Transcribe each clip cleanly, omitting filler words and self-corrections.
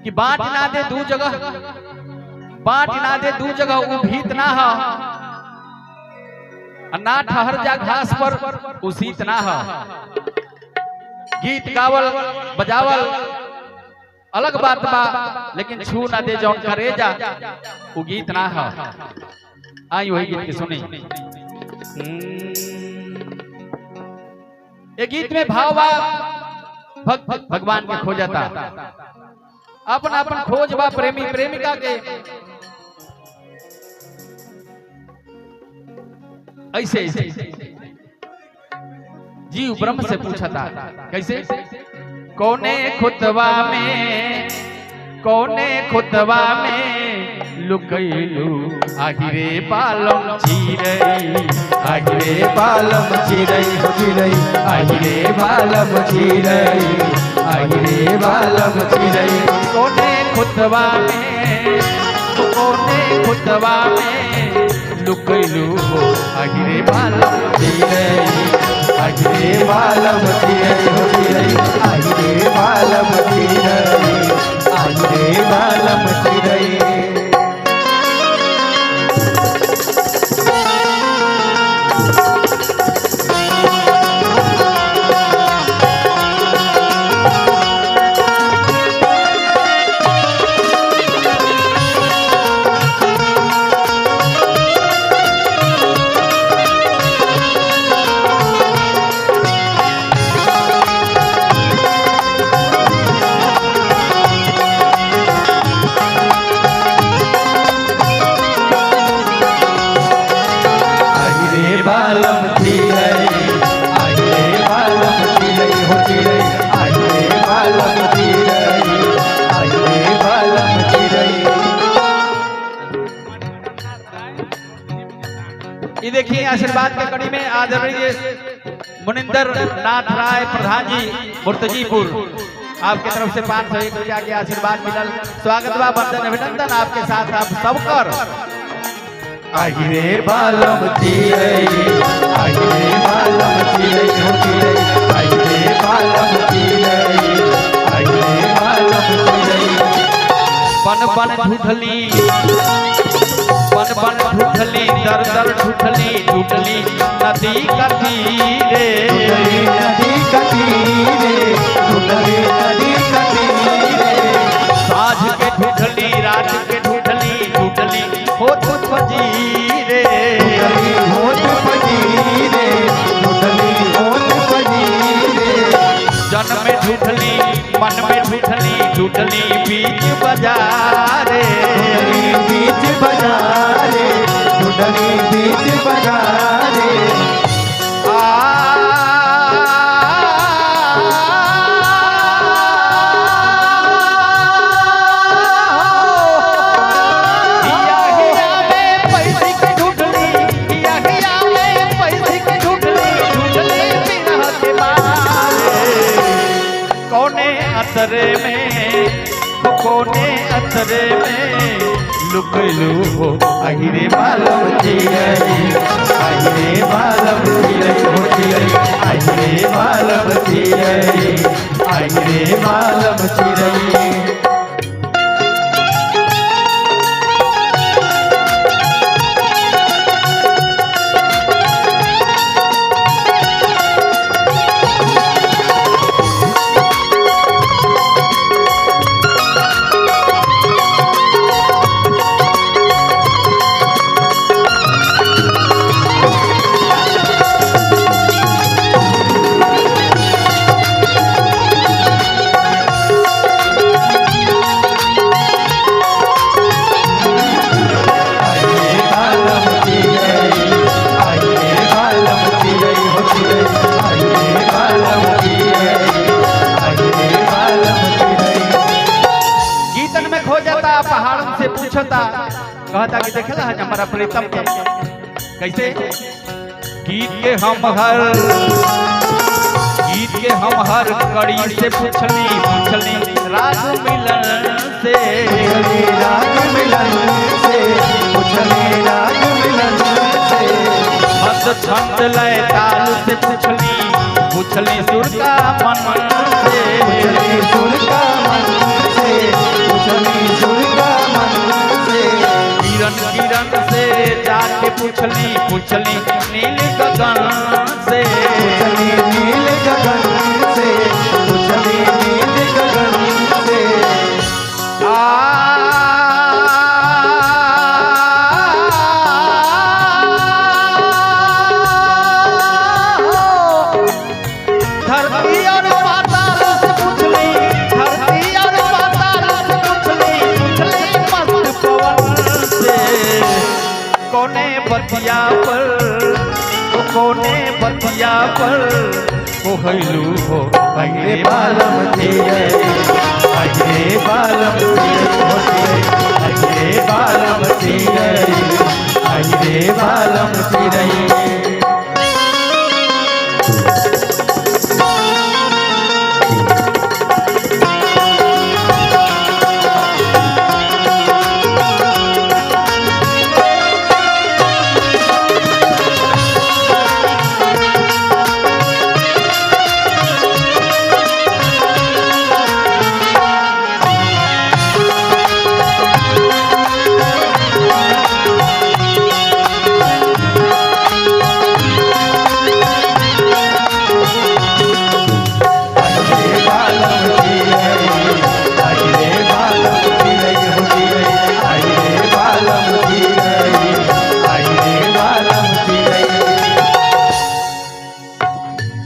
कि बांट ना दे दू जगह, बांट ना दे दू जगह वो भीत ना हो, ना ठहर जा घास पर उसीत ना हो। गीत गावल बजावल अलग बात बा, लेकिन छू ना दे जौन करे जा वो गीत ना हो। आई वही गीत की सुनी। ये गीत में भाव बा भगवान के खोजता, अपन अपन खोज बा प्रेमी प्रेमिका के। ऐसे जीव ब्रह्म से पूछता कैसे, कौने खुतवा में, कौने खुतवा में लुकैलू आहिरे बालम चिरई, आहिरे बालम चिरई हो चिरई, आहिरे बालम चिरई, आहिरे बालम चिरई। कौने खुतवा में, कौने खुतवा में लुकैलू हो आहिरे बालम चिरई, आहिरे बालम चिरई हो चिरई, आहिरे बालम चिरई, आहिरे बालम चिरई। ये देखिए आशीर्वाद के कड़ी में आदरणीय मुनिंदर नाथ राय प्रधान जी मुर्तजीपुर, आपके तरफ से 501 रुपया के आशीर्वाद मिलल। स्वागत बा, वंदन अभिनंदन आपके साथ आप सबकर। आहिरे बालम चिरई, आहिरे बालम चिरई हो चिरई, आहिरे बालम चिरई, आहिरे बालम चिरई। बन बन ढूढ़ली, बन बन ढूढ़ली, दर दर ढूढ़ली, ढूढ़ली नदी का तीरे, नदी का तीरे, ढूढ़ली नदी का तीरे। साँझ के ढूढ़ली, रात के ढूढ़ली, ढूढ़ली होत फजीरे, होत फजीरे, ढूढ़ली होत फजीरे। जन में ढूढ़ली, मन में ढूढ़ली, ढूढ़ली बीच बाजारे, बीच बाजारे, ढूढ़ली बीच बाजारे। अतरे में, कोने अतरे में लुकलू हो आहिरे बालम चिरई, आहिरे बालम चिरई हो चिरई, आहिरे बालम चिरई, आहिरे बालम चिरई। पहाड़न से पूछता, कहता कि देखेला है हमारा प्रीतम के कैसे। गीत के हम हर कड़ी से पूछली, पूछली राग मिलन से, राग मिलन से, पूछली राग मिलन से। मत छंद लय ताल से पूछली, पूछली सुर का मन से, पूछली सुर का मन से। पूछली पूछली नील गगन से पूछली नील गगन से पूछली नील गगन से धरती और पाताल से पूछली धरती और पाताल से पूछली मस्त पवन से कोने बतिया पर कोहलू हो अरे बालम तेरे अरे बालम तेरे अरे बालम तेरे अरे बालम तेरे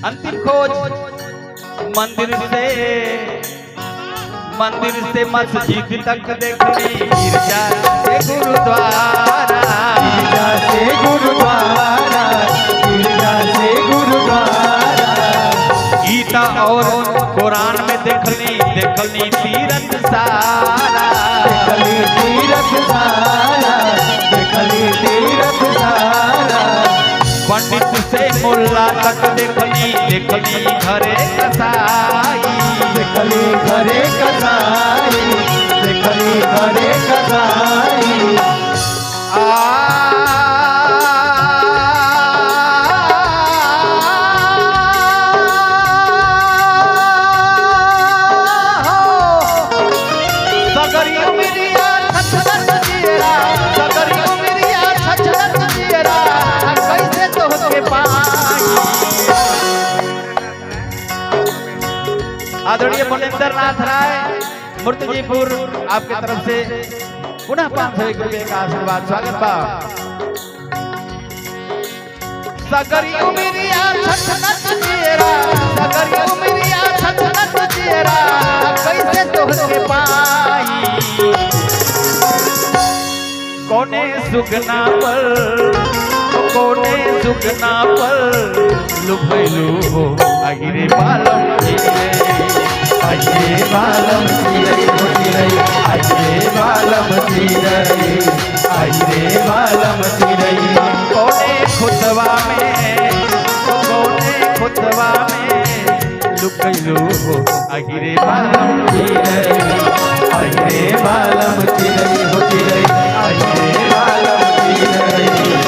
अंतिम खोज मंदिर से मस्जिद तक देखनी गिरजा से गुरुद्वारा गिरजा से गुरुद्वारा गिरजा से गुरुद्वारा गीता और कुरान में देखनी तीरथ सारा देखली तीरथ सारा देखली तीरथ सारा पंडित से मुल्ला तक देखनी घरे कसाई देखली घरे कसाई देखली घरे कसाई सगरियों मिरिया छछलत जियरा सगरियों मिरिया छछलत जियरा कैसे तोहके पाई आदरणीय मुनिंदर नाथ राय मुर्तजीपुर आपके तरफ से पुनः 501 रुपये का आशीर्वाद स्वागत बा सगरियों मिरिया छछलत जियरा सगरियों मिरिया छछलत जियरा कैसे तोहके पाई कोने सुगना पर लुभैलू हो अगिरे बालम अरे बालम तेरे होती अरे बालम तेरे अरे बालम तेरे कोने खुतवा में लुभैलू हो अगिरे बालम अरे बालम तेरे होती अरे बालम तेरे